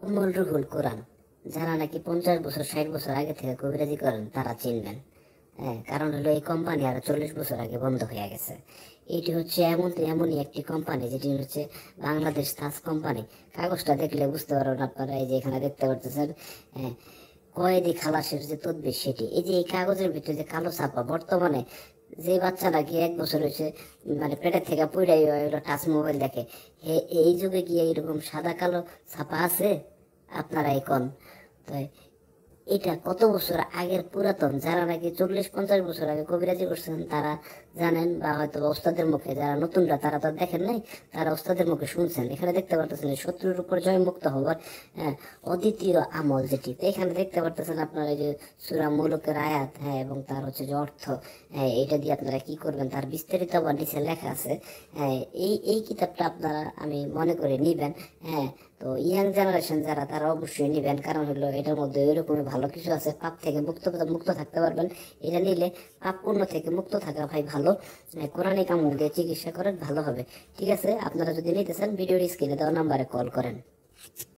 উম্মুল রুহুল কোরআন। যারা নাকি 50 বছর 60 বছর আগে থেকে কবিরাজি করেন তারা চিনবেন। হ্যাঁ, কারণ হলো এই কোম্পানি আরো 40 বছর আগে বন্ধ হয়ে গেছে। এটি হচ্ছে এমনই একটি কোম্পানি যেটি হচ্ছে বাংলাদেশ তাজ কোম্পানি। কাগজটা দেখলে বুঝতে পারবেন আপনারা, এই যে এখানে দেখতে পারতেছেন। হ্যাঁ, কয়েদি খালাসের যে তদবির সেটি, এই যে এই কাগজের ভিতরে যে কালো ছাপা, বর্তমানে যে বাচ্চা নাকি 1 বছর হয়েছে মানে পেটের থেকে পুইরাই টাচ মোবাইল দেখে, এই যুগে কি এইরকম সাদা কালো ছাপা আছে? আপনারা এখন তো এটা কত বছর আগের পুরাতন, যারা নাকি 40-50 বছর আগে কবিরাজি করছেন তারা জানেন, বা হয়তো ওস্তাদের মুখে, যারা নতুনরা তারা তো দেখেন নাই, তারা ওস্তাদের মুখে শুনছেন। এখানে দেখতে পারতেছেন শত্রুর উপর জয় মুক্ত হবার অদ্বিতীয় আমল যেটি, তো এখানে দেখতে পারতেছেন আপনারা এই যে সূরা মুলুকের আয়াত, হ্যাঁ, এবং তার হচ্ছে যে অর্থ, হ্যাঁ, এটা দিয়ে আপনারা কি করবেন তার বিস্তারিত আবার নিচে লেখা আছে। হ্যাঁ, এই কিতাবটা আপনারা আমি মনে করে নিবেন। হ্যাঁ, তো ইয়াং জেনারেশন যারা তারা অবশ্যই নিবেন, কারণ হলো এটার মধ্যে এরকমই ভালো কিছু আছে, পাপ থেকে মুক্ত থাকতে পারবেন। এটা নিলে পাপ পুণ্য থেকে মুক্ত থাকা ভাই ভালো। কোরআনিক আমল দিয়ে চিকিৎসা করেন, ভালো হবে। ঠিক আছে, আপনারা যদি নিতে চান ভিডিওর স্ক্রিনে দেওয়া নাম্বারে কল করেন।